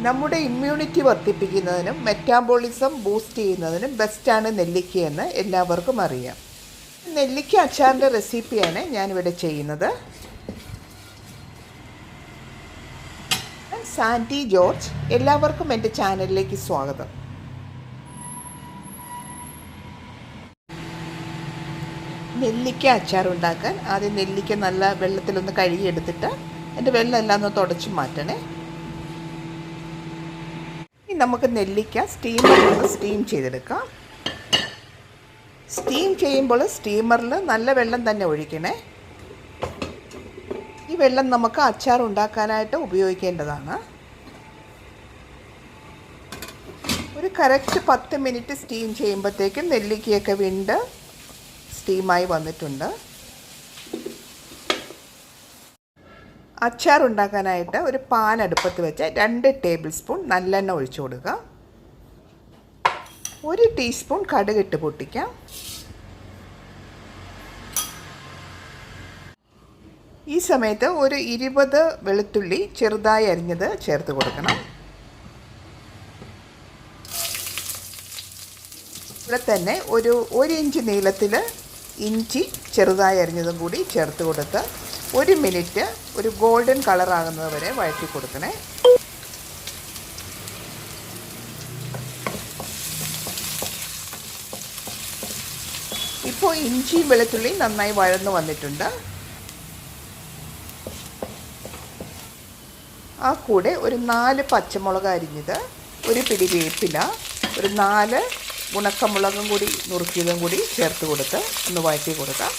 നമ്മുടെ ഇമ്മ്യൂണിറ്റി വർദ്ധിപ്പിക്കുന്നതിനും metabolism boost ചെയ്യുന്നതിനും ബെസ്റ്റാണ് നെല്ലിക്കയെന്ന് എല്ലാവർക്കും അറിയാം. നെല്ലിക്ക അച്ചാറിൻ്റെ റെസിപ്പിയാണ് ഞാനിവിടെ ചെയ്യുന്നത്. Sandy George. എല്ലാവർക്കും എൻ്റെ ചാനലിലേക്ക് സ്വാഗതം. നെല്ലിക്ക അച്ചാർ ഉണ്ടാക്കാൻ ആദ്യം നെല്ലിക്ക നല്ല വെള്ളത്തിലൊന്ന് കഴുകിയെടുത്തിട്ട് അതിൻ്റെ വെള്ളം എല്ലാം ഒന്ന് തുടച്ച് മാറ്റണേ. ഇനി നമുക്ക് നെല്ലിക്ക സ്റ്റീം ചെയ്തെടുക്കാം. സ്റ്റീം ചെയ്യുമ്പോൾ സ്റ്റീമറിൽ നല്ല വെള്ളം തന്നെ ഒഴിക്കണേ. ഈ വെള്ളം നമുക്ക് അച്ചാർ ഉണ്ടാക്കാനായിട്ട് ഉപയോഗിക്കേണ്ടതാണ്. ഒരു കറക്റ്റ് 10 മിനിറ്റ് സ്റ്റീം ചെയ്യുമ്പോഴത്തേക്കും നെല്ലിക്കയൊക്കെ വെന്ത് സ്റ്റീമായി വന്നിട്ടുണ്ട്. അച്ചാർ ഉണ്ടാക്കാനായിട്ട് ഒരു പാൻ അടുപ്പത്ത് വെച്ച് 2 ടേബിൾ സ്പൂൺ നല്ലെണ്ണ ഒഴിച്ചു കൊടുക്കുക. 1 ടീസ്പൂൺ കടുകിട്ട് പൊട്ടിക്കാം. ഈ സമയത്ത് ഒരു 20 വെളുത്തുള്ളി ചെറുതായി അരിഞ്ഞത് ചേർത്ത് കൊടുക്കണം. ഇവിടെ തന്നെ ഒരു 1 ഇഞ്ച് നീളത്തിൽ ഇഞ്ചി ചെറുതായി അരിഞ്ഞതും കൂടി ചേർത്ത് കൊടുത്ത് 1 മിനിറ്റ് ഒരു ഗോൾഡൻ കളറാകുന്നത് വരെ വഴറ്റി കൊടുക്കണേ. ഇപ്പോൾ ഇഞ്ചിയും വെളുത്തുള്ളിയും നന്നായി വഴന്നു വന്നിട്ടുണ്ട്. ആ കൂടെ ഒരു 4 പച്ചമുളക് അരിഞ്ഞത്, ഒരു പിടി വേപ്പില, ഒരു 4 ഉണക്കമുളകും കൂടി നുറുക്കിയതും കൂടി ചേർത്ത് കൊടുത്ത് ഒന്ന് വഴറ്റി കൊടുക്കാം.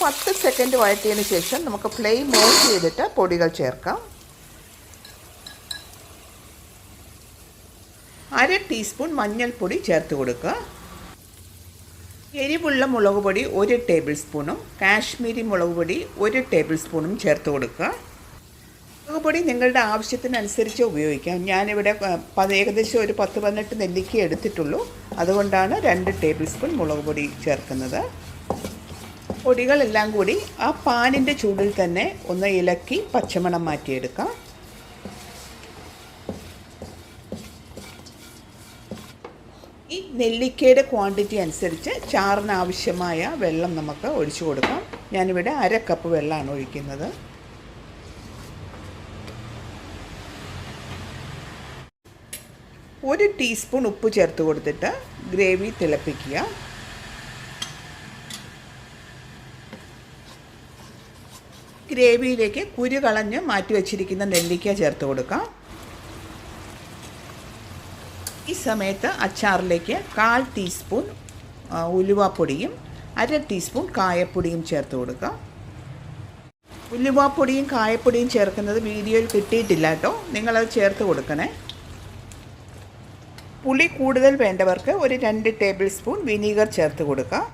10 സെക്കൻഡ് വഴറ്റിയതിന് ശേഷം നമുക്ക് ഫ്ലെയിം ഓഫ് ചെയ്തിട്ട് പൊടികൾ ചേർക്കാം. 1/2 ടീസ്പൂൺ മഞ്ഞൾപ്പൊടി ചേർത്ത് കൊടുക്കുക. എരിവുള്ള മുളക് പൊടി 1 ടേബിൾ സ്പൂണും കാശ്മീരി മുളക് പൊടി 1 ടേബിൾ സ്പൂണും ചേർത്ത് കൊടുക്കുക. മുളക് പൊടി നിങ്ങളുടെ ആവശ്യത്തിനനുസരിച്ച് ഉപയോഗിക്കാം. ഞാനിവിടെ ഏകദേശം ഒരു 10-18 നെല്ലിക്ക എടുത്തിട്ടുള്ളൂ. അതുകൊണ്ടാണ് 2 ടേബിൾ സ്പൂൺ മുളക് പൊടി ചേർക്കുന്നത്. പൊടികളെല്ലാം കൂടി ആ പാനിൻ്റെ ചൂടിൽ തന്നെ ഒന്ന് ഇളക്കി പച്ചമണം മാറ്റിയെടുക്കാം. ഈ നെല്ലിക്കയുടെ ക്വാണ്ടിറ്റി അനുസരിച്ച് ചാറിന് ആവശ്യമായ വെള്ളം നമുക്ക് ഒഴിച്ചു കൊടുക്കാം. ഞാനിവിടെ 1/2 കപ്പ് വെള്ളമാണ് ഒഴിക്കുന്നത്. ഒരു ടീസ്പൂൺ ഉപ്പ് ചേർത്ത് കൊടുത്തിട്ട് ഗ്രേവി തിളപ്പിക്കുക. ഗ്രേവിയിലേക്ക് കുരു കളഞ്ഞ് മാറ്റി വച്ചിരിക്കുന്ന നെല്ലിക്ക ചേർത്ത് കൊടുക്കാം. ഈ സമയത്ത് അച്ചാറിലേക്ക് 1/4 ടീസ്പൂൺ ഉലുവാപ്പൊടിയും 1/2 ടീസ്പൂൺ കായപ്പൊടിയും ചേർത്ത് കൊടുക്കാം. ഉലുവാപ്പൊടിയും കായപ്പൊടിയും ചേർക്കുന്നത് വീഡിയോയിൽ കിട്ടിയിട്ടില്ല കേട്ടോ, നിങ്ങളത് ചേർത്ത് കൊടുക്കണേ. പുളി കൂടുതൽ വേണ്ടവർക്ക് ഒരു 2 ടേബിൾ സ്പൂൺ വിനീഗർ ചേർത്ത് കൊടുക്കുക.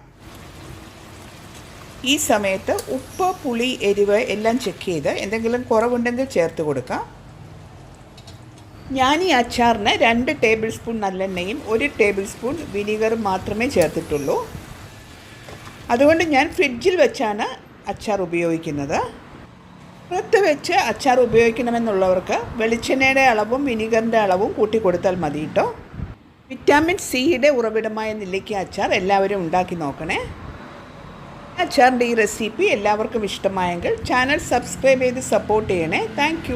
ഈ സമയത്ത് ഉപ്പ്, പുളി, എരിവ് എല്ലാം ചെക്ക് ചെയ്ത് എന്തെങ്കിലും കുറവുണ്ടെങ്കിൽ ചേർത്ത് കൊടുക്കുക. ഞാൻ ഈ അച്ചാറിന് 2 ടേബിൾ സ്പൂൺ നല്ലെണ്ണയും 1 ടേബിൾ സ്പൂൺ വിനീഗറും മാത്രമേ ചേർത്തിട്ടുള്ളൂ. അതുകൊണ്ട് ഞാൻ ഫ്രിഡ്ജിൽ വെച്ചാണ് അച്ചാർ ഉപയോഗിക്കുന്നത്. പുറത്ത് വെച്ച് അച്ചാർ ഉപയോഗിക്കണമെന്നുള്ളവർക്ക് വെളിച്ചെണ്ണയുടെ അളവും വിനീഗറിൻ്റെ അളവും കൂട്ടി കൊടുത്താൽ മതി കേട്ടോ. വിറ്റാമിൻ സിയുടെ ഉറവിടമായ നെല്ലിക്ക അച്ചാർ എല്ലാവരും ഉണ്ടാക്കി നോക്കണേ. അച്ചാറിൻ്റെ ഈ റെസിപ്പി എല്ലാവർക്കും ഇഷ്ടമായെങ്കിൽ ചാനൽ സബ്സ്ക്രൈബ് ചെയ്ത് സപ്പോർട്ട് ചെയ്യണേ. താങ്ക്